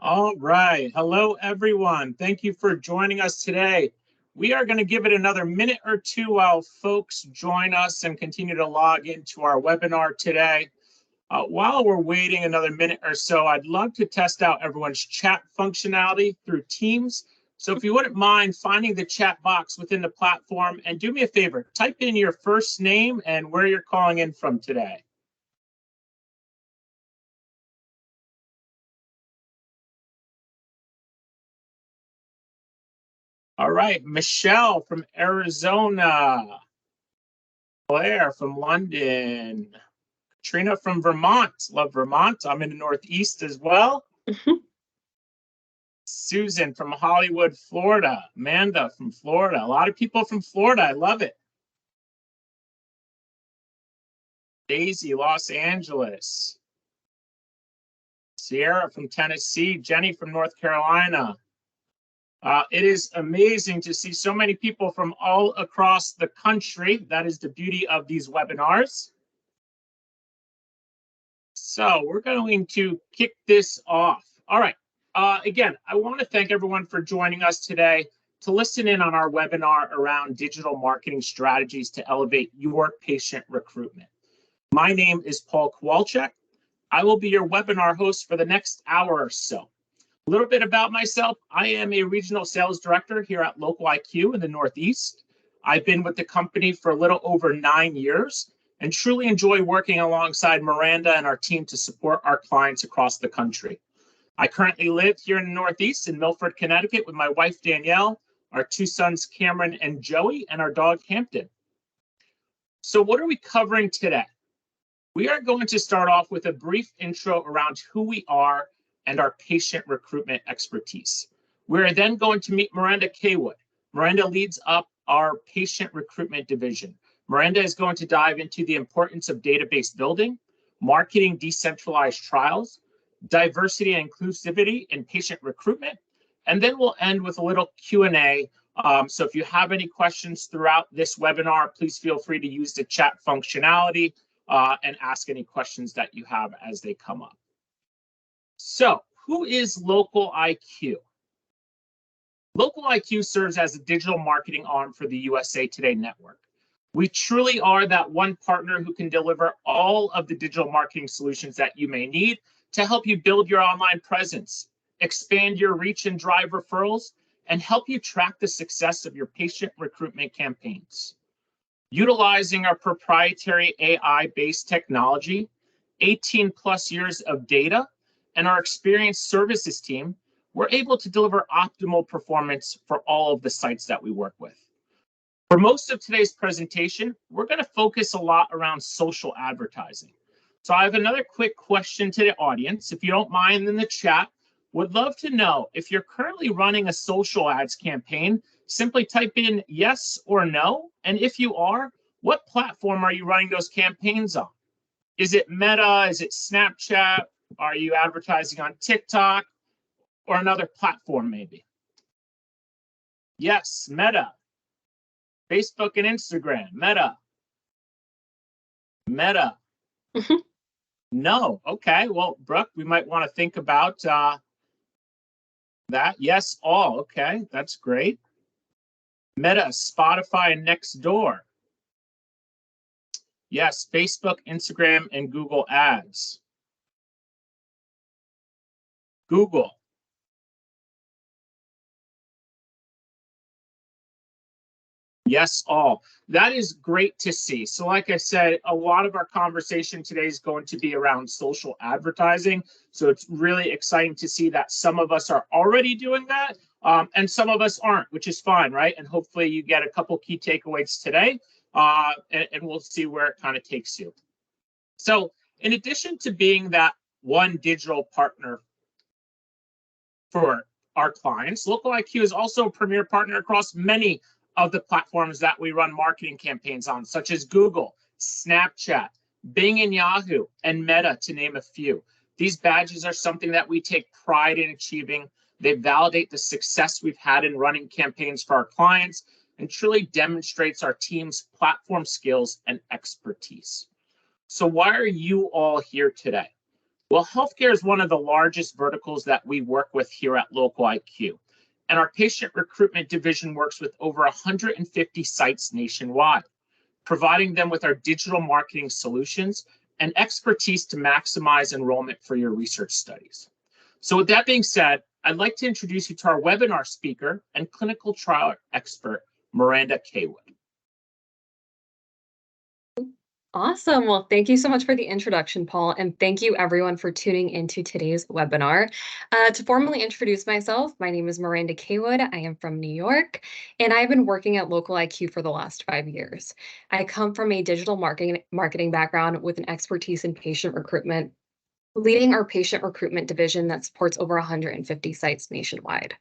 All right. Hello, everyone. Thank you for joining us today. We are going to give it another minute or two while folks join us and continue to log into our webinar today. While we're waiting another minute or so, I'd love to test out everyone's chat functionality through Teams. So if you wouldn't mind finding the chat box within the platform, and do me a favor, type in your first name and where you're calling in from today. All right, Michelle from Arizona. Claire from London. Katrina from Vermont. Love Vermont. I'm in the Northeast as well. Susan from Hollywood, Florida. Amanda from Florida. A lot of people from Florida. I love it. Daisy, Los Angeles. Sierra from Tennessee. Jenny from North Carolina. It is amazing to see so many people from all across the country. That is the beauty of these webinars. So we're going to kick this off. All right. Again, I want to thank everyone for joining us today to listen in on our webinar around digital marketing strategies to elevate your patient recruitment. My name is Paul Kowalczyk. I will be your webinar host for the next hour or so. A little bit about myself. I am a regional sales director here at Local IQ in the Northeast. I've been with the company for a little over 9 years and truly enjoy working alongside Miranda and our team to support our clients across the country. I currently live here in the Northeast in Milford, Connecticut with my wife, Danielle, our 2 sons, Cameron and Joey, and our dog, Hampton. So what are we covering today? We are going to start off with a brief intro around who we are and our patient recruitment expertise. We're then going to meet Miranda Kaywood. Miranda leads up our patient recruitment division. Miranda is going to dive into the importance of database building, marketing decentralized trials, diversity and inclusivity in patient recruitment, and then we'll end with a little Q&A. So if you have any questions throughout this webinar, please feel free to use the chat functionality and ask any questions that you have as they come up. So who is Local IQ? Local IQ serves as a digital marketing arm for the USA Today network. We truly are that one partner who can deliver all of the digital marketing solutions that you may need to help you build your online presence, expand your reach and drive referrals, and help you track the success of your patient recruitment campaigns. Utilizing our proprietary AI-based technology, 18 plus years of data, and our experienced services team, we're able to deliver optimal performance for all of the sites that we work with. For most of today's presentation, we're going to focus a lot around social advertising. So I have another quick question to the audience. If you don't mind in the chat, would love to know if you're currently running a social ads campaign, simply type in yes or no. And if you are, what platform are you running those campaigns on? Is it Meta? Is it Snapchat? Are you advertising on TikTok or another platform maybe? Yes, Meta. Facebook and Instagram, Meta. Meta. No, okay, well, Brooke, we might want to think about that. Yes, all, okay, that's great. Meta, Spotify, and Nextdoor. Yes, Facebook, Instagram, and Google Ads. Google. Yes, all. That is great to see. So like I said, a lot of our conversation today is going to be around social advertising. So it's really exciting to see that some of us are already doing that and some of us aren't, which is fine, right? And hopefully you get a couple key takeaways today and we'll see where it kind of takes you. So in addition to being that one digital partner for our clients, Local IQ is also a premier partner across many of the platforms that we run marketing campaigns on, such as Google, Snapchat, Bing and Yahoo, and Meta, to name a few. These badges are something that we take pride in achieving. They validate the success we've had in running campaigns for our clients and truly demonstrates our team's platform skills and expertise. So why are you all here today? Well, healthcare is one of the largest verticals that we work with here at Local IQ. And our patient recruitment division works with over 150 sites nationwide, providing them with our digital marketing solutions and expertise to maximize enrollment for your research studies. So, with that being said, I'd like to introduce you to our webinar speaker and clinical trial expert, Miranda Kaywood. Awesome. Well, thank you so much for the introduction, Paul, and thank you everyone for tuning into today's webinar. To formally introduce myself, my name is Miranda Kaywood. I am from New York, and I've been working at Local IQ for the last 5 years. I come from a digital marketing background with an expertise in patient recruitment, leading our patient recruitment division that supports over 150 sites nationwide.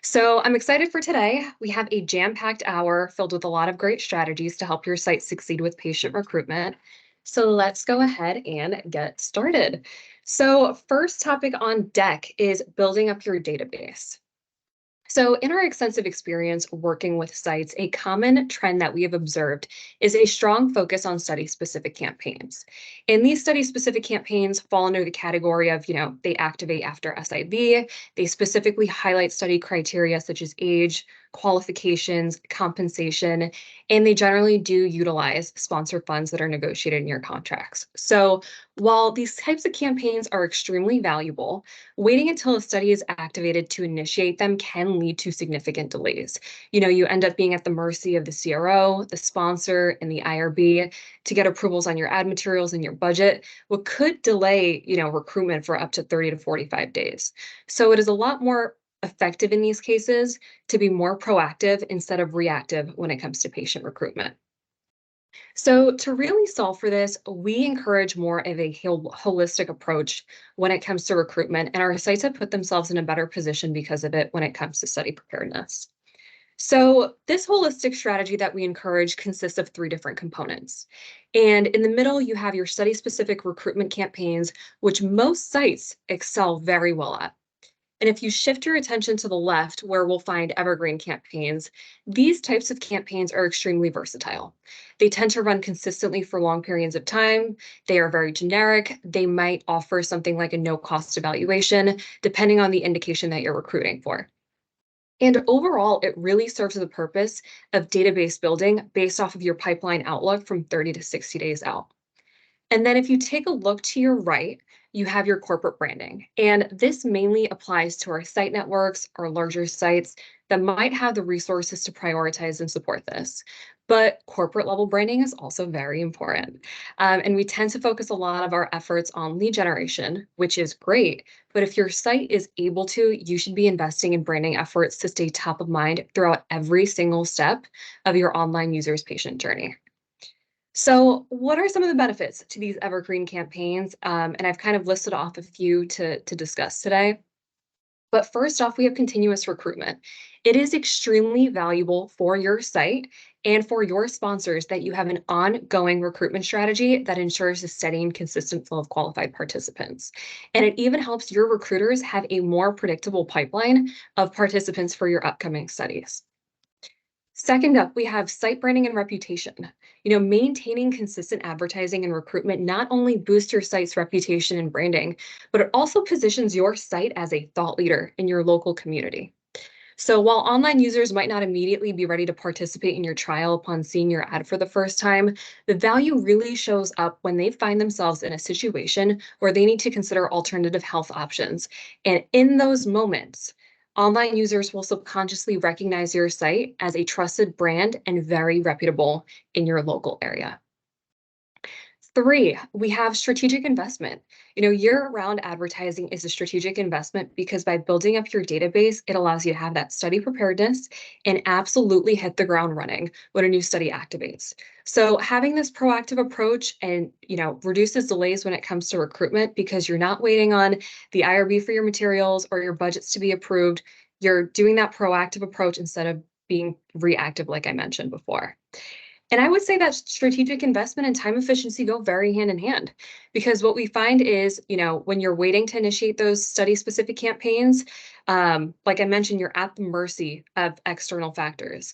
So I'm excited for today. We have a jam-packed hour filled with a lot of great strategies to help your site succeed with patient recruitment. So let's go ahead and get started. So first topic on deck is building up your database. So in our extensive experience working with sites, a common trend that we have observed is a strong focus on study-specific campaigns. And these study-specific campaigns fall under the category of, they activate after SIV, they specifically highlight study criteria such as age, qualifications, compensation, and they generally do utilize sponsor funds that are negotiated in your contracts. So while these types of campaigns are extremely valuable, waiting until a study is activated to initiate them can lead to significant delays. You end up being at the mercy of the CRO, the sponsor, and the IRB to get approvals on your ad materials and your budget, what could delay, recruitment for up to 30 to 45 days. So it is a lot more effective in these cases to be more proactive instead of reactive when it comes to patient recruitment. So to really solve for this, we encourage more of a holistic approach when it comes to recruitment, and our sites have put themselves in a better position because of it when it comes to study preparedness. So this holistic strategy that we encourage consists of 3 different components. And in the middle, you have your study-specific recruitment campaigns, which most sites excel very well at. And if you shift your attention to the left, where we'll find evergreen campaigns, these types of campaigns are extremely versatile. They tend to run consistently for long periods of time. They are very generic. They might offer something like a no-cost evaluation, depending on the indication that you're recruiting for. And overall, it really serves the purpose of database building based off of your pipeline outlook from 30 to 60 days out. And then if you take a look to your right, you have your corporate branding. And this mainly applies to our site networks or larger sites that might have the resources to prioritize and support this. But corporate level branding is also very important. And we tend to focus a lot of our efforts on lead generation, which is great. But if your site is able to, you should be investing in branding efforts to stay top of mind throughout every single step of your online user's patient journey. So what are some of the benefits to these evergreen campaigns? And I've kind of listed off a few to discuss today. But first off, we have continuous recruitment. It is extremely valuable for your site and for your sponsors that you have an ongoing recruitment strategy that ensures a steady and consistent flow of qualified participants. And it even helps your recruiters have a more predictable pipeline of participants for your upcoming studies. Second up, we have site branding and reputation. Maintaining consistent advertising and recruitment not only boosts your site's reputation and branding, but it also positions your site as a thought leader in your local community. So while online users might not immediately be ready to participate in your trial upon seeing your ad for the first time, the value really shows up when they find themselves in a situation where they need to consider alternative health options. And in those moments, online users will subconsciously recognize your site as a trusted brand and very reputable in your local area. 3, we have strategic investment. Year-round advertising is a strategic investment because by building up your database, it allows you to have that study preparedness and absolutely hit the ground running when a new study activates. So having this proactive approach and, reduces delays when it comes to recruitment because you're not waiting on the IRB for your materials or your budgets to be approved. You're doing that proactive approach instead of being reactive, like I mentioned before. And I would say that strategic investment and time efficiency go very hand in hand, because what we find is, when you're waiting to initiate those study specific campaigns, like I mentioned, you're at the mercy of external factors.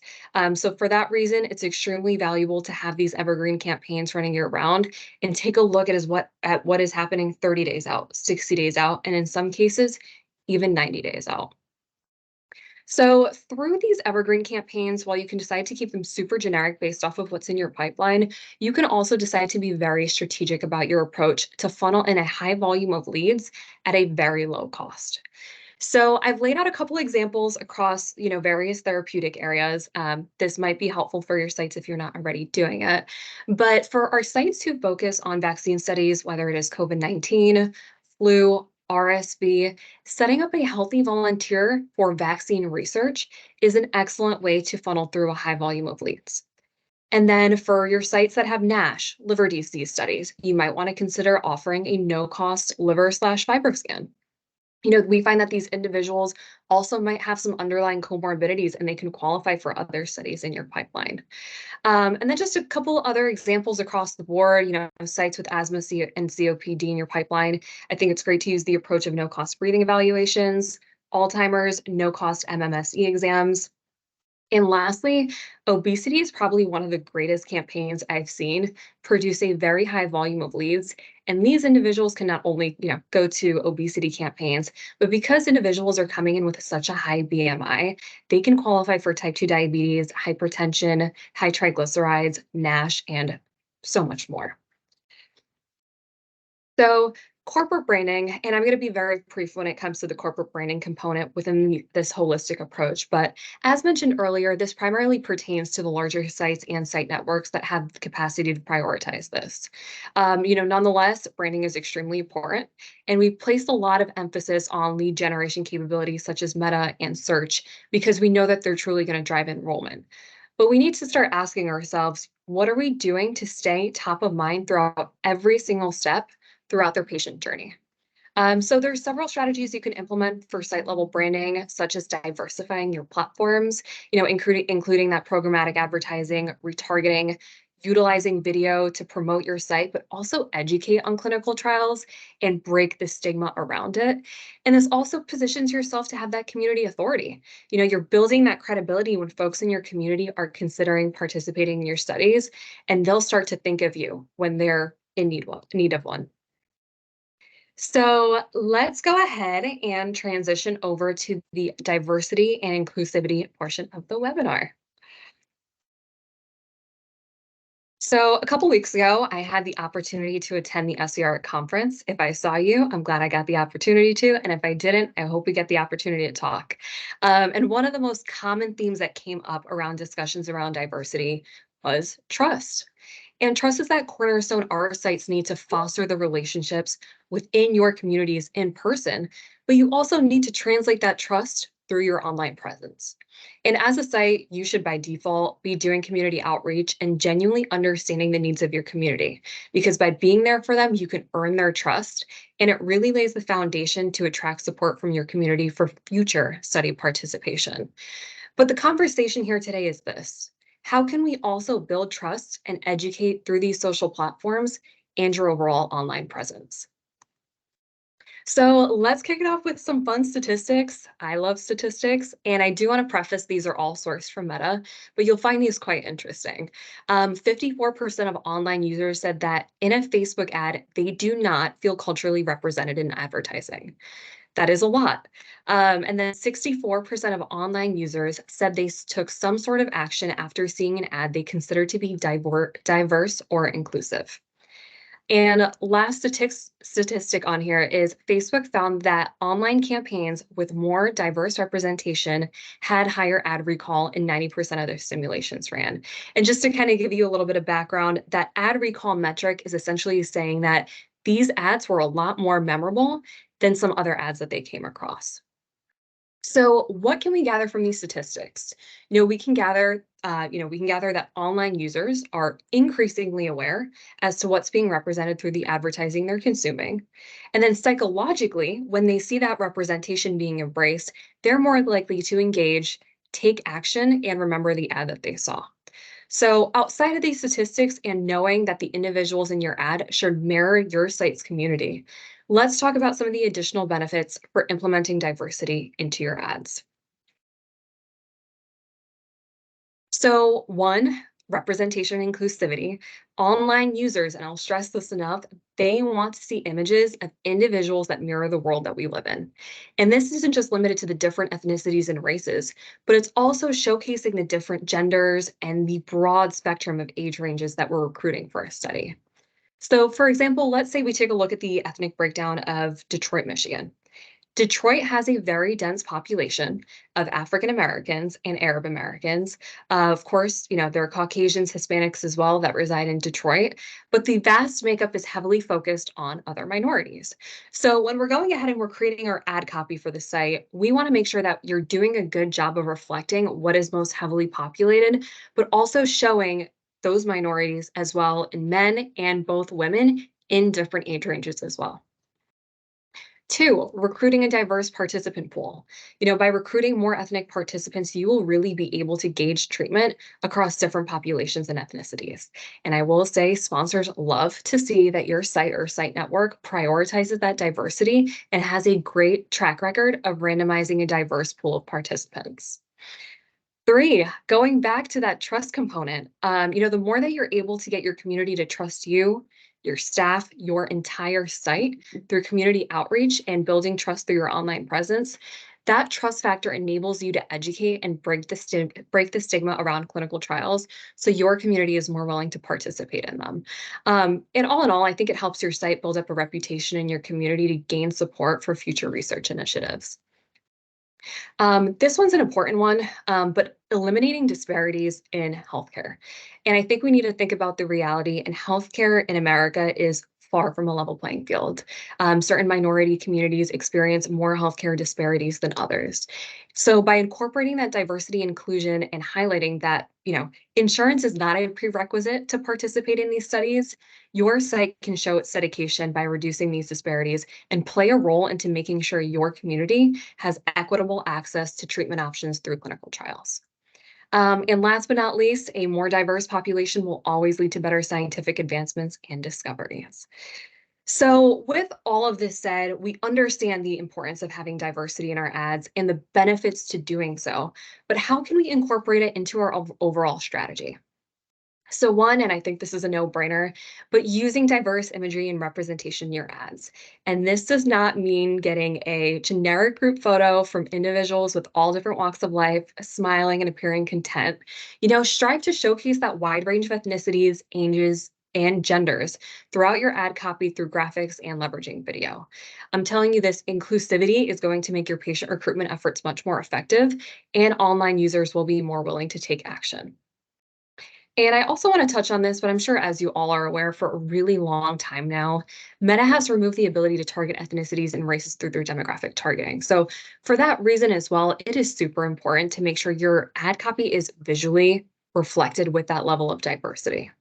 So for that reason, it's extremely valuable to have these evergreen campaigns running year round and take a look at what is happening 30 days out, 60 days out, and in some cases, even 90 days out. So through these evergreen campaigns, while you can decide to keep them super generic based off of what's in your pipeline, you can also decide to be very strategic about your approach to funnel in a high volume of leads at a very low cost. So I've laid out a couple examples across, various therapeutic areas. This might be helpful for your sites if you're not already doing it. But for our sites who focus on vaccine studies, whether it is COVID-19, flu, RSV, setting up a healthy volunteer for vaccine research is an excellent way to funnel through a high volume of leads. And then for your sites that have NASH, liver disease studies, you might want to consider offering a no-cost liver/fiber scan. We find that these individuals also might have some underlying comorbidities and they can qualify for other studies in your pipeline. And then just a couple other examples across the board, sites with asthma and COPD in your pipeline. I think it's great to use the approach of no-cost breathing evaluations, Alzheimer's, no-cost MMSE exams. And lastly, obesity is probably one of the greatest campaigns I've seen produce a very high volume of leads. And these individuals can not only, go to obesity campaigns, but because individuals are coming in with such a high BMI, they can qualify for type 2 diabetes, hypertension, high triglycerides, NASH, and so much more. So corporate branding, and I'm going to be very brief when it comes to the corporate branding component within this holistic approach. But as mentioned earlier, this primarily pertains to the larger sites and site networks that have the capacity to prioritize this. Nonetheless, branding is extremely important, and we place a lot of emphasis on lead generation capabilities such as Meta and search because we know that they're truly going to drive enrollment. But we need to start asking ourselves, what are we doing to stay top of mind throughout every single step throughout their patient journey? So there's several strategies you can implement for site level branding, such as diversifying your platforms, including that programmatic advertising, retargeting, utilizing video to promote your site, but also educate on clinical trials and break the stigma around it. And this also positions yourself to have that community authority. You're building that credibility when folks in your community are considering participating in your studies, and they'll start to think of you when they're in need of one. So let's go ahead and transition over to the diversity and inclusivity portion of the webinar. So a couple weeks ago, I had the opportunity to attend the SER conference. If I saw you, I'm glad I got the opportunity to. And if I didn't, I hope we get the opportunity to talk. And one of the most common themes that came up around discussions around diversity was trust. And trust is that cornerstone our sites need to foster the relationships within your communities in person, but you also need to translate that trust through your online presence. And as a site, you should by default be doing community outreach and genuinely understanding the needs of your community, because by being there for them, you can earn their trust, and it really lays the foundation to attract support from your community for future study participation. But the conversation here today is this: how can we also build trust and educate through these social platforms and your overall online presence? So let's kick it off with some fun statistics. I love statistics, and I do want to preface these are all sourced from Meta, but you'll find these quite interesting. 54% of online users said that in a Facebook ad, they do not feel culturally represented in advertising. That is a lot. And then 64% of online users said they took some sort of action after seeing an ad they consider to be diverse or inclusive. And last statistic on here is Facebook found that online campaigns with more diverse representation had higher ad recall in 90% of their simulations ran. And just to kind of give you a little bit of background, that ad recall metric is essentially saying that these ads were a lot more memorable than some other ads that they came across. So what can we gather from these statistics? We can gather that online users are increasingly aware as to what's being represented through the advertising they're consuming. And then psychologically, when they see that representation being embraced, they're more likely to engage, take action, and remember the ad that they saw. So outside of these statistics and knowing that the individuals in your ad should mirror your site's community, let's talk about some of the additional benefits for implementing diversity into your ads. So, one, representation and inclusivity. Online users, and I'll stress this enough, they want to see images of individuals that mirror the world that we live in. And this isn't just limited to the different ethnicities and races, but it's also showcasing the different genders and the broad spectrum of age ranges that we're recruiting for a study. So, for example, let's say we take a look at the ethnic breakdown of Detroit, Michigan. Detroit has a very dense population of African Americans and Arab Americans. Of course, there are Caucasians, Hispanics as well that reside in Detroit, but the vast makeup is heavily focused on other minorities. So when we're going ahead and we're creating our ad copy for the site, we want to make sure that you're doing a good job of reflecting what is most heavily populated, but also showing those minorities as well in men and both women in different age ranges as well. Two, recruiting a diverse participant pool. By recruiting more ethnic participants, you will really be able to gauge treatment across different populations and ethnicities. And I will say sponsors love to see that your site or site network prioritizes that diversity and has a great track record of randomizing a diverse pool of participants. Three, going back to that trust component, the more that you're able to get your community to trust you, your staff, your entire site through community outreach and building trust through your online presence, that trust factor enables you to educate and break the stigma around clinical trials so your community is more willing to participate in them. And all in all, I think it helps your site build up a reputation in your community to gain support for future research initiatives. This one's an important one, but eliminating disparities in healthcare. And I think we need to think about the reality, and healthcare in America is far from a level playing field. Certain minority communities experience more healthcare disparities than others. So by incorporating that diversity inclusion and highlighting that, insurance is not a prerequisite to participate in these studies, your site can show its dedication by reducing these disparities and play a role into making sure your community has equitable access to treatment options through clinical trials. And last but not least, a more diverse population will always lead to better scientific advancements and discoveries. So, with all of this said, we understand the importance of having diversity in our ads and the benefits to doing so. But how can we incorporate it into our overall strategy? So one, and I think this is a no-brainer, but using diverse imagery and representation in your ads. And this does not mean getting a generic group photo from individuals with all different walks of life, smiling and appearing content. Strive to showcase that wide range of ethnicities, ages, and genders throughout your ad copy through graphics and leveraging video. I'm telling you, this inclusivity is going to make your patient recruitment efforts much more effective, and online users will be more willing to take action. And I also want to touch on this, but I'm sure as you all are aware, for a really long time now, Meta has removed the ability to target ethnicities and races through their demographic targeting. So for that reason as well, it is super important to make sure your ad copy is visually reflected with that level of diversity.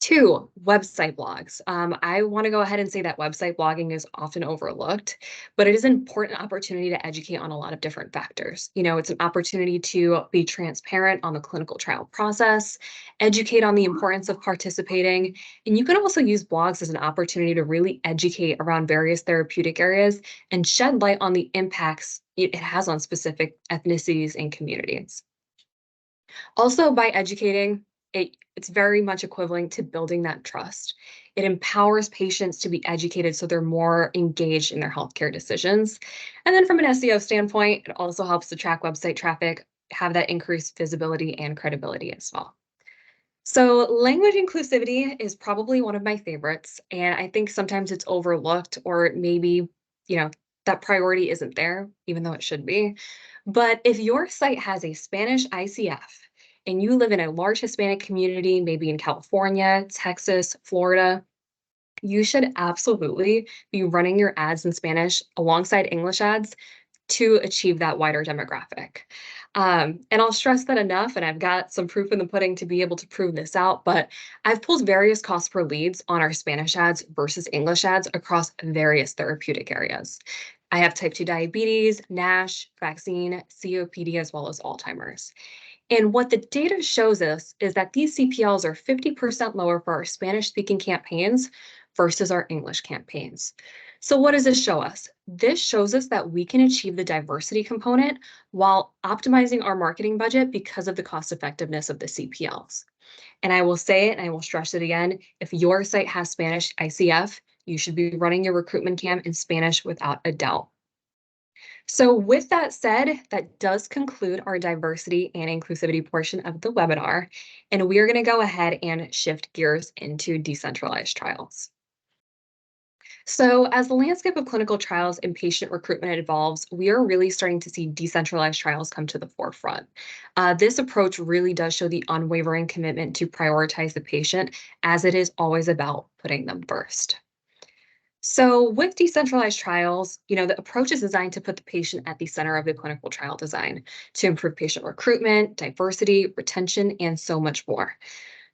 Two, website blogs. I want to go ahead and say that website blogging is often overlooked, but it is an important opportunity to educate on a lot of different factors. It's an opportunity to be transparent on the clinical trial process, educate on the importance of participating, and you can also use blogs as an opportunity to really educate around various therapeutic areas and shed light on the impacts it has on specific ethnicities and communities. Also, by educating, it's very much equivalent to building that trust. It empowers patients to be educated so they're more engaged in their healthcare decisions. And then from an SEO standpoint, it also helps to track website traffic, have that increased visibility and credibility as well. So, language inclusivity is probably one of my favorites. And I think sometimes it's overlooked, or maybe, you know, that priority isn't there, even though it should be. But if your site has a Spanish ICF and you live in a large Hispanic community, maybe in California, Texas, Florida, you should absolutely be running your ads in Spanish alongside English ads to achieve that wider demographic. And I'll stress that enough, and I've got some proof in the pudding to be able to prove this out, but I've pulled various cost per leads on our Spanish ads versus English ads across various therapeutic areas. I have type 2 diabetes, NASH, vaccine, COPD, as well as Alzheimer's. And what the data shows us is that these CPLs are 50% lower for our Spanish-speaking campaigns versus our English campaigns. So what does this show us? This shows us that we can achieve the diversity component while optimizing our marketing budget because of the cost effectiveness of the CPLs. And I will say it and I will stress it again, if your site has Spanish ICF, you should be running your recruitment camp in Spanish without a doubt. So with that said, that does conclude our diversity and inclusivity portion of the webinar, and we are going to go ahead and shift gears into decentralized trials. So as the landscape of clinical trials and patient recruitment evolves, we are really starting to see decentralized trials come to the forefront. This approach really does show the unwavering commitment to prioritize the patient, as it is always about putting them first. So with decentralized trials, the approach is designed to put the patient at the center of the clinical trial design to improve patient recruitment, diversity, retention, and so much more.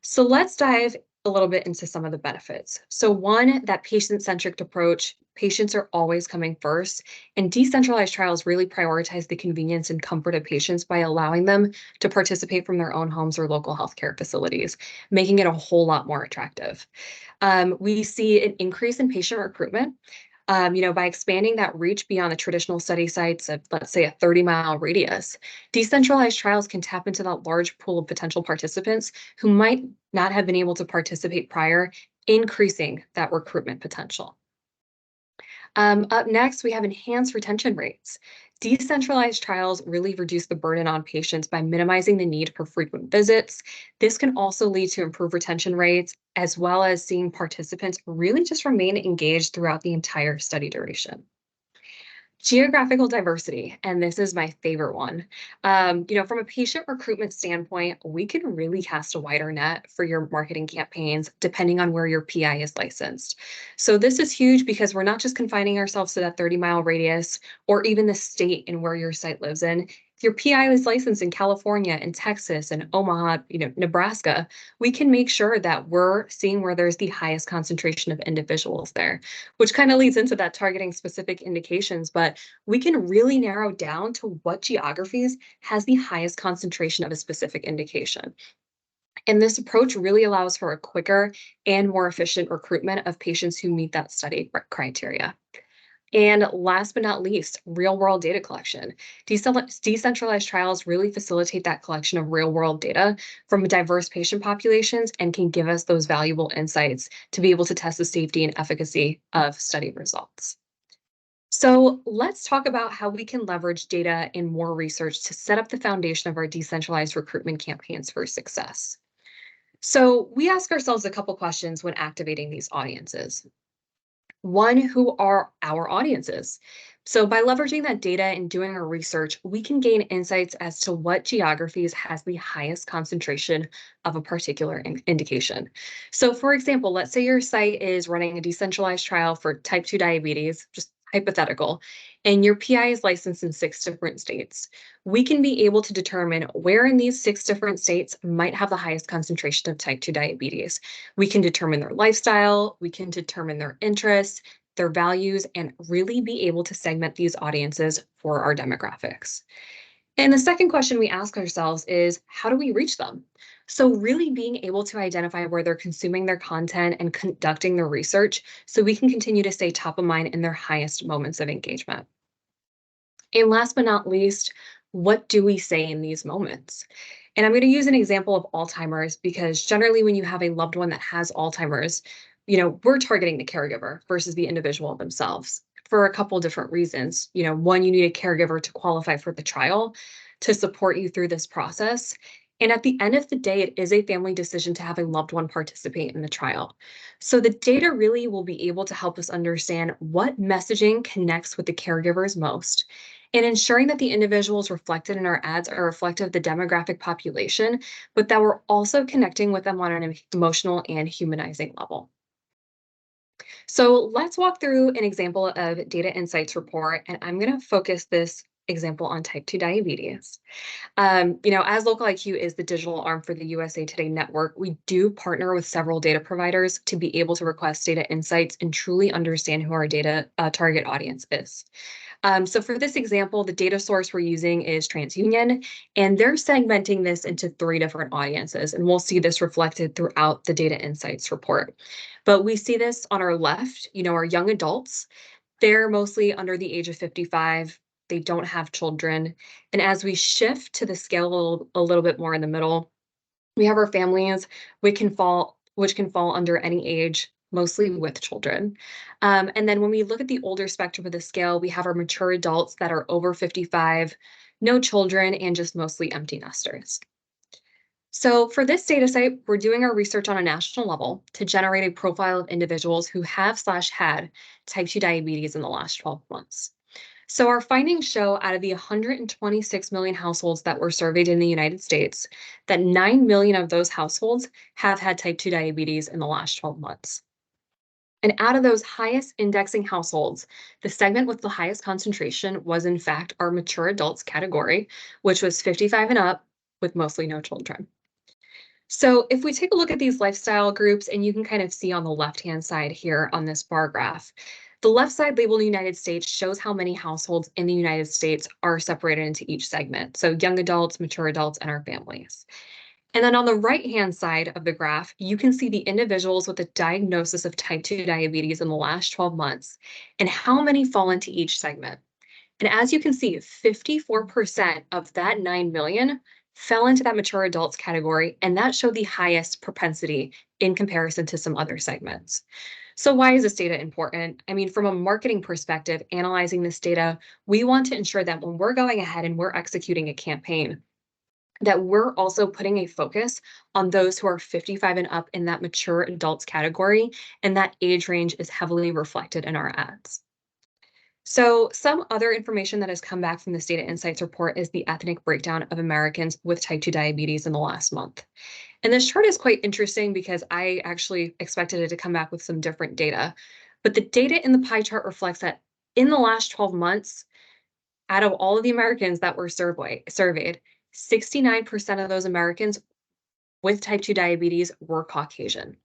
So let's dive a little bit into some of the benefits. So one, that patient-centric approach, patients are always coming first, and decentralized trials really prioritize the convenience and comfort of patients by allowing them to participate from their own homes or local healthcare facilities, making it a whole lot more attractive. We see an increase in patient recruitment. By expanding that reach beyond the traditional study sites of, let's say, a 30-mile radius, decentralized trials can tap into that large pool of potential participants who might not have been able to participate prior, increasing that recruitment potential. Up next, we have enhanced retention rates. Decentralized trials really reduce the burden on patients by minimizing the need for frequent visits. This can also lead to improved retention rates, as well as seeing participants really just remain engaged throughout the entire study duration. Geographical diversity, and this is my favorite one. From a patient recruitment standpoint, we can really cast a wider net for your marketing campaigns depending on where your PI is licensed. So this is huge because we're not just confining ourselves to that 30-mile radius or even the state in where your site lives in. If your PI is licensed in California and Texas and Omaha, Nebraska, we can make sure that we're seeing where there's the highest concentration of individuals there, which kind of leads into that targeting specific indications, but we can really narrow down to what geographies has the highest concentration of a specific indication. And this approach really allows for a quicker and more efficient recruitment of patients who meet that study criteria. And last but not least, real-world data collection. Decentralized trials really facilitate that collection of real-world data from diverse patient populations and can give us those valuable insights to be able to test the safety and efficacy of study results. So let's talk about how we can leverage data and more research to set up the foundation of our decentralized recruitment campaigns for success. So we ask ourselves a couple questions when activating these audiences. One, who are our audiences? So by leveraging that data and doing our research, we can gain insights as to what geographies has the highest concentration of a particular indication. So for example, let's say your site is running a decentralized trial for type 2 diabetes, just hypothetical, and your PI is licensed in 6 different states. We can be able to determine where in these 6 different states might have the highest concentration of type 2 diabetes. We can determine their lifestyle, we can determine their interests, their values, and really be able to segment these audiences for our demographics. And the second question we ask ourselves is, how do we reach them? So really being able to identify where they're consuming their content and conducting their research so we can continue to stay top of mind in their highest moments of engagement. And last but not least, what do we say in these moments? And I'm going to use an example of Alzheimer's because generally when you have a loved one that has Alzheimer's, we're targeting the caregiver versus the individual themselves for a couple different reasons. One, you need a caregiver to qualify for the trial to support you through this process. And at the end of the day, it is a family decision to have a loved one participate in the trial. So the data really will be able to help us understand what messaging connects with the caregivers most and ensuring that the individuals reflected in our ads are reflective of the demographic population, but that we're also connecting with them on an emotional and humanizing level. So let's walk through an example of data insights report, and I'm going to focus this example on type 2 diabetes. As Local IQ is the digital arm for the USA Today network, we do partner with several data providers to be able to request data insights and truly understand who our data target audience is. So for this example, the data source we're using is TransUnion, and they're segmenting this into 3 different audiences, and we'll see this reflected throughout the data insights report. But we see this on our left, our young adults. They're mostly under the age of 55. They don't have children. And as we shift to the scale a little bit more in the middle, we have our families, which can fall under any age, mostly with children. And then when we look at the older spectrum of the scale, we have our mature adults that are over 55, no children, and just mostly empty nesters. So for this data set, we're doing our research on a national level to generate a profile of individuals who have/had type 2 diabetes in the last 12 months. So our findings show out of the 126 million households that were surveyed in the United States, that 9 million of those households have had type 2 diabetes in the last 12 months. And out of those highest indexing households, the segment with the highest concentration was in fact our mature adults category, which was 55 and up with mostly no children. So if we take a look at these lifestyle groups, and you can kind of see on the left-hand side here on this bar graph, the left side labeled United States shows how many households in the United States are separated into each segment. So young adults, mature adults, and our families. And then on the right-hand side of the graph, you can see the individuals with a diagnosis of type 2 diabetes in the last 12 months and how many fall into each segment. And as you can see, 54% of that 9 million fell into that mature adults category, and that showed the highest propensity in comparison to some other segments. So why is this data important? I mean, from a marketing perspective, analyzing this data, we want to ensure that when we're going ahead and we're executing a campaign, that we're also putting a focus on those who are 55 and up in that mature adults category, and that age range is heavily reflected in our ads. So some other information that has come back from this data insights report is the ethnic breakdown of Americans with type 2 diabetes in the last month. And this chart is quite interesting because I actually expected it to come back with some different data. But the data in the pie chart reflects that in the last 12 months, out of all of the Americans that were surveyed, 69% of those Americans with type 2 diabetes were Caucasian.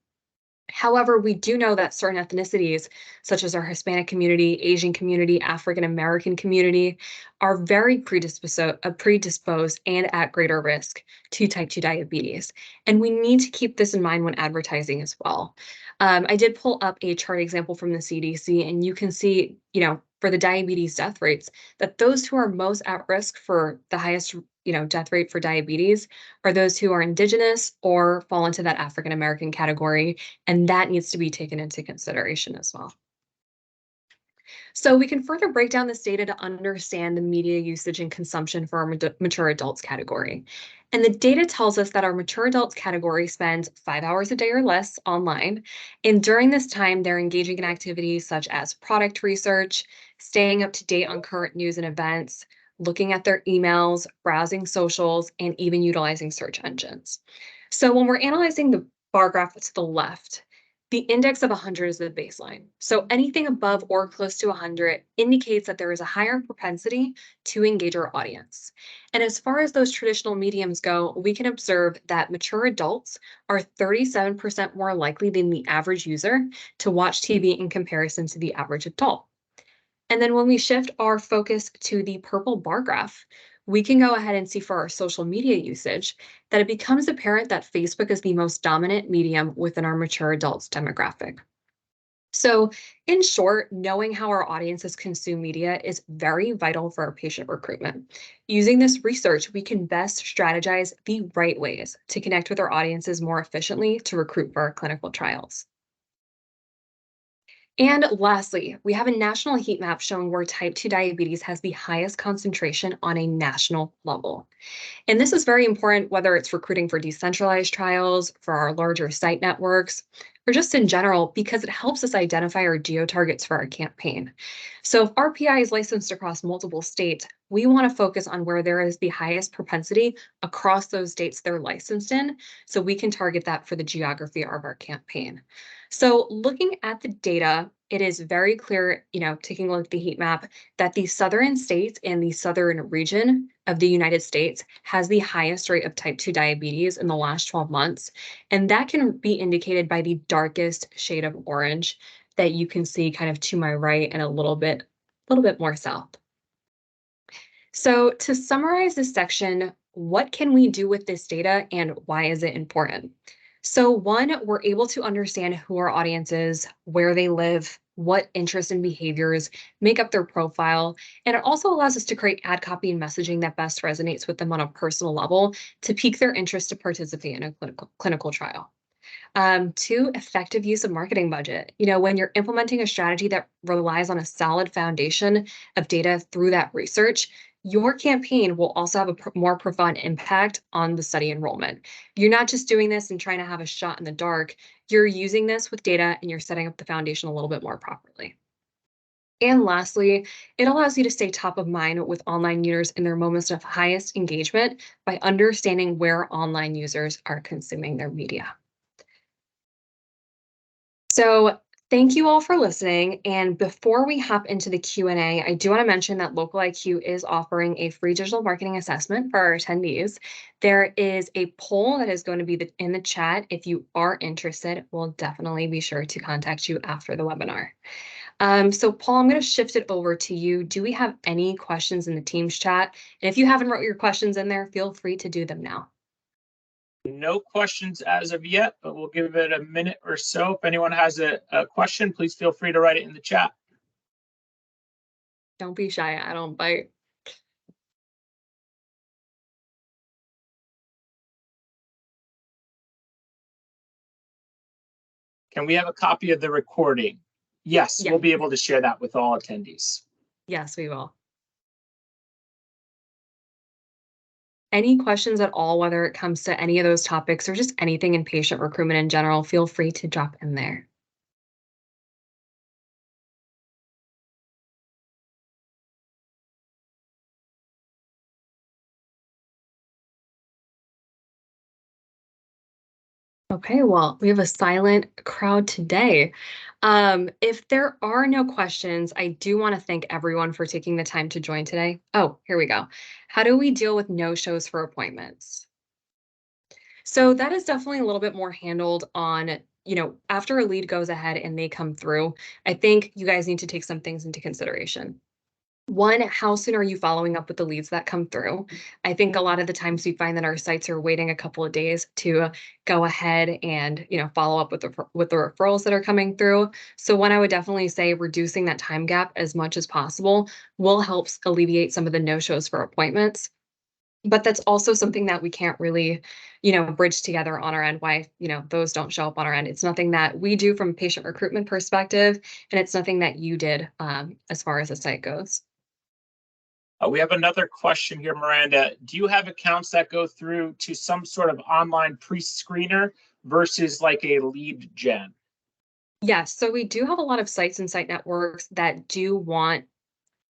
However, we do know that certain ethnicities, such as our Hispanic community, Asian community, African American community, are very predisposed and at greater risk to type 2 diabetes. And we need to keep this in mind when advertising as well. I did pull up a chart example from the CDC, and you can see, for the diabetes death rates, that those who are most at risk for the highest death rate for diabetes are those who are indigenous or fall into that African American category, and that needs to be taken into consideration as well. So we can further break down this data to understand the media usage and consumption for our mature adults category. And the data tells us that our mature adults category spends 5 hours a day or less online. And during this time, they're engaging in activities such as product research, staying up to date on current news and events, looking at their emails, browsing socials, and even utilizing search engines. So when we're analyzing the bar graph to the left, the index of 100 is the baseline. So anything above or close to 100 indicates that there is a higher propensity to engage our audience. And as far as those traditional mediums go, we can observe that mature adults are 37% more likely than the average user to watch TV in comparison to the average adult. And then when we shift our focus to the purple bar graph, we can go ahead and see for our social media usage that it becomes apparent that Facebook is the most dominant medium within our mature adults demographic. So in short, knowing how our audiences consume media is very vital for our patient recruitment. Using this research, we can best strategize the right ways to connect with our audiences more efficiently to recruit for our clinical trials. And lastly, we have a national heat map showing where type 2 diabetes has the highest concentration on a national level. And this is very important whether it's recruiting for decentralized trials, for our larger site networks, or just in general, because it helps us identify our geo-targets for our campaign. So if RPI is licensed across multiple states, we want to focus on where there is the highest propensity across those states they're licensed in, so we can target that for the geography of our campaign. So looking at the data, it is very clear, taking a look at the heat map, that the southern states and the southern region of the United States has the highest rate of type 2 diabetes in the last 12 months. And that can be indicated by the darkest shade of orange that you can see kind of to my right and a little bit more south. So to summarize this section, what can we do with this data and why is it important? So one, we're able to understand who our audience is, where they live, what interests and behaviors make up their profile. And it also allows us to create ad copy and messaging that best resonates with them on a personal level to pique their interest to participate in a clinical trial. Two, effective use of marketing budget. When you're implementing a strategy that relies on a solid foundation of data through that research, your campaign will also have a more profound impact on the study enrollment. You're not just doing this and trying to have a shot in the dark. You're using this with data and you're setting up the foundation a little bit more properly. And lastly, it allows you to stay top of mind with online users in their moments of highest engagement by understanding where online users are consuming their media. So thank you all for listening. And before we hop into the Q&A, I do want to mention that Local IQ is offering a free digital marketing assessment for our attendees. There is a poll that is going to be in the chat. If you are interested, we'll definitely be sure to contact you after the webinar. So Paul, I'm going to shift it over to you. Do we have any questions in the Teams chat? And if you haven't wrote your questions in there, feel free to do them now. No questions as of yet, but we'll give it a minute or so. If anyone has a question, please feel free to write it in the chat. Don't be shy. I don't bite. Can we have a copy of the recording? Yes, Yeah. we'll be able to share that with all attendees. Yes, we will. Any questions at all, whether it comes to any of those topics or just anything in patient recruitment in general, feel free to drop in there. Okay, well, we have a silent crowd today. If there are no questions, I do want to thank everyone for taking the time to join today. Oh, here we go. How do we deal with no-shows for appointments? So that is definitely a little bit more handled on, after a lead goes ahead and they come through, I think you guys need to take some things into consideration. One, how soon are you following up with the leads that come through? I think a lot of the times we find that our sites are waiting a couple of days to go ahead and, follow up with the referrals that are coming through. So one, I would definitely say reducing that time gap as much as possible will help alleviate some of the no-shows for appointments. But that's also something that we can't really, bridge together on our end, why, those don't show up on our end. It's nothing that we do from a patient recruitment perspective, and it's nothing that you did as far as the site goes. We have another question here, Miranda. Do you have accounts that go through to some sort of online pre-screener versus like a lead gen? Yes, so we do have a lot of sites and site networks that do want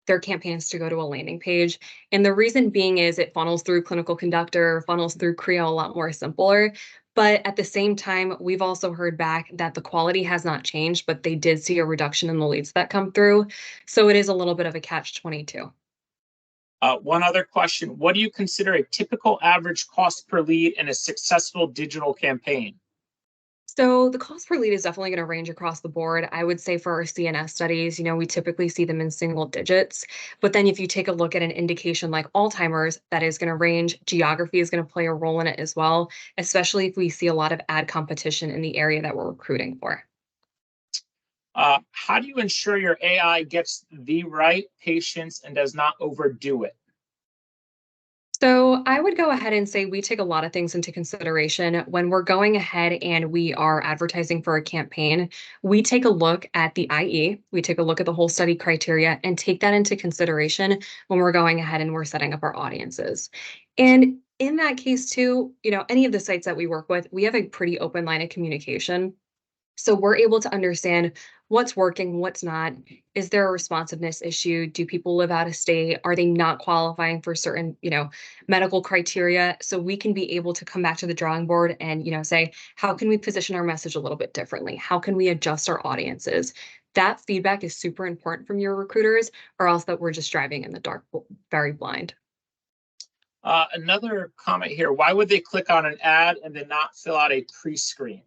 their campaigns to go to a landing page. And the reason being is it funnels through Clinical Conductor, funnels through Creo a lot more simpler. But at the same time, we've also heard back that the quality has not changed, but they did see a reduction in the leads that come through. So it is a little bit of a catch-22. One other question. What do you consider a typical average cost per lead in a successful digital campaign? So the cost per lead is definitely going to range across the board. I would say for our CNS studies, we typically see them in single digits. But then if you take a look at an indication like Alzheimer's, that is going to range. Geography is going to play a role in it as well, especially if we see a lot of ad competition in the area that we're recruiting for. How do you ensure your AI gets the right patients and does not overdo it? So I would go ahead and say we take a lot of things into consideration when we're going ahead and we are advertising for a campaign. We take a look at the IE, we take a look at the whole study criteria and take that into consideration when we're going ahead and we're setting up our audiences. And in that case too, any of the sites that we work with, we have a pretty open line of communication. So we're able to understand what's working, what's not. Is there a responsiveness issue? Do people live out of state? Are they not qualifying for certain, medical criteria? So we can be able to come back to the drawing board and, say, how can we position our message a little bit differently? How can we adjust our audiences? that feedback is super important from your recruiters, or else that we're just driving in the dark, very blind. Another comment here. Why would they click on an ad and then not fill out a pre-screen?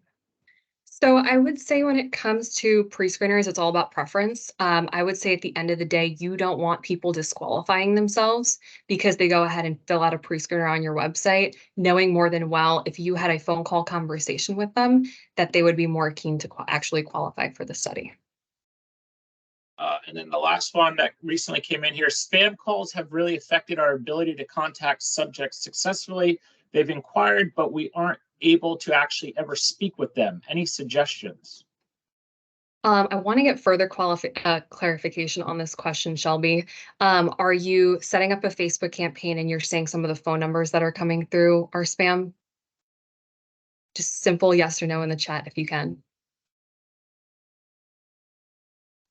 So I would say when it comes to pre-screeners, it's all about preference. I would say at the end of the day, you don't want people disqualifying themselves because they go ahead and fill out a pre-screener on your website, knowing more than well if you had a phone call conversation with them, that they would be more keen to actually qualify for the study. And then the last one that recently came in here, spam calls have really affected our ability to contact subjects successfully. They've inquired, but we aren't able to actually ever speak with them. Any suggestions? I want to get further clarification on this question, Shelby. Are you setting up a Facebook campaign and you're saying some of the phone numbers that are coming through are spam? Just simple yes or no in the chat if you can.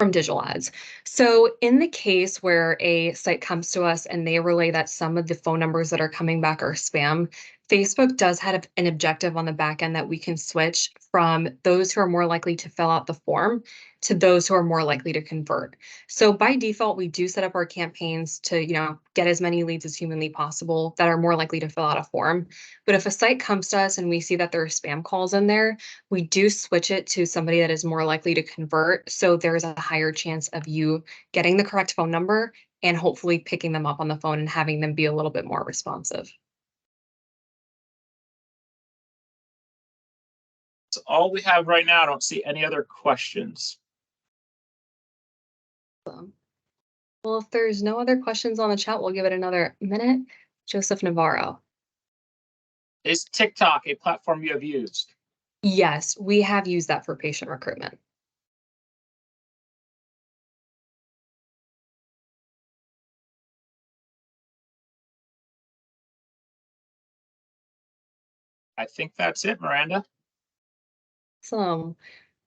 From digital ads. So in the case where a site comes to us and they relay that some of the phone numbers that are coming back are spam, Facebook does have an objective on the back end that we can switch from those who are more likely to fill out the form to those who are more likely to convert. So by default, we do set up our campaigns to, get as many leads as humanly possible that are more likely to fill out a form. But if a site comes to us and we see that there are spam calls in there, we do switch it to somebody that is more likely to convert. So there's a higher chance of you getting the correct phone number and hopefully picking them up on the phone and having them be a little bit more responsive. That's all we have right now. I don't see any other questions. Well, if there's no other questions on the chat, we'll give it another minute. Joseph Navarro. Is TikTok a platform you have used? Yes, we have used that for patient recruitment. I think that's it, Miranda. So,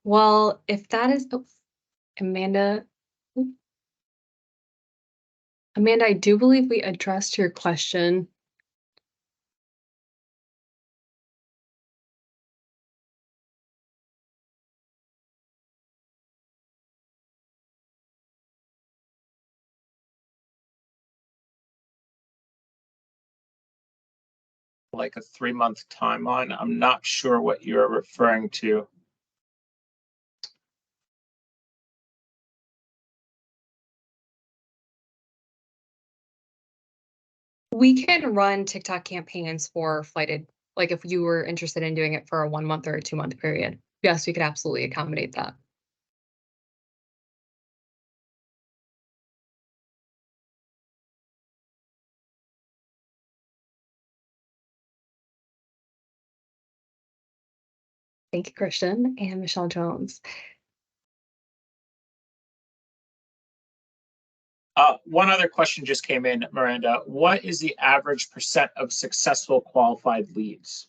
well, if that is, Amanda, Amanda, I do believe we addressed your question. Like a 3-month timeline. I'm not sure what you're referring to. We can run TikTok campaigns for flighted, like if you were interested in doing it for a 1 month or a 2 month period. Yes, we could absolutely accommodate that. Thank you, Christian and Michelle Jones. One other question just came in, Miranda. What is the average percent of successful qualified leads?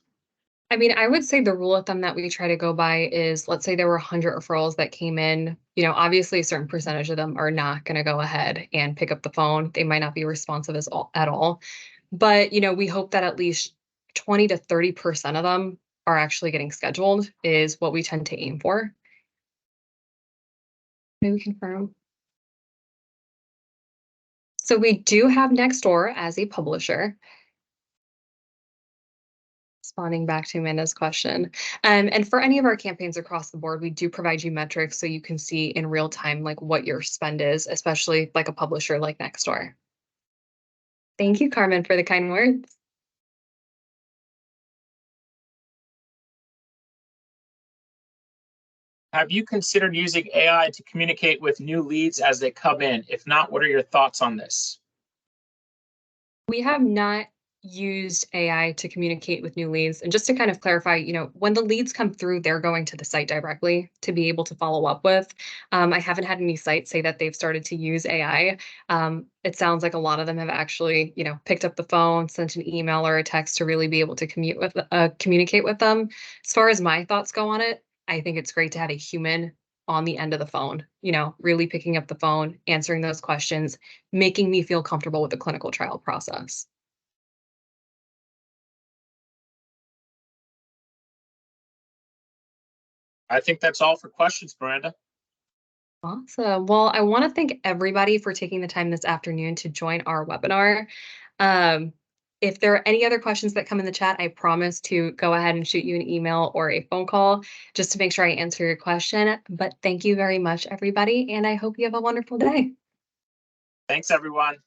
I mean, I would say the rule of thumb that we try to go by is, let's say there were 100 referrals that came in, obviously a certain percentage of them are not going to go ahead and pick up the phone. They might not be responsive at all. But, we hope that at least 20 to 30% of them are actually getting scheduled is what we tend to aim for. Maybe confirm. So we do have Nextdoor as a publisher. Responding back to Amanda's question. And for any of our campaigns across the board, we do provide you metrics so you can see in real time like what your spend is, especially like a publisher like Nextdoor. Thank you, Carmen, for the kind words. Have you considered using AI to communicate with new leads as they come in? If not, what are your thoughts on this? We have not used AI to communicate with new leads. And just to kind of clarify, when the leads come through, they're going to the site directly to be able to follow up with. I haven't had any sites say that they've started to use AI. It sounds like a lot of them have actually, picked up the phone, sent an email or a text to really be able to communicate with them. As far as my thoughts go on it, I think it's great to have a human on the end of the phone, really picking up the phone, answering those questions, making me feel comfortable with the clinical trial process. I think that's all for questions, Miranda. Awesome. Well, I want to thank everybody for taking the time this afternoon to join our webinar. Um, if there are any other questions that come in the chat, I promise to go ahead and shoot you an email or a phone call just to make sure I answer your question. But thank you very much, everybody, and I hope you have a wonderful day. Thanks, everyone.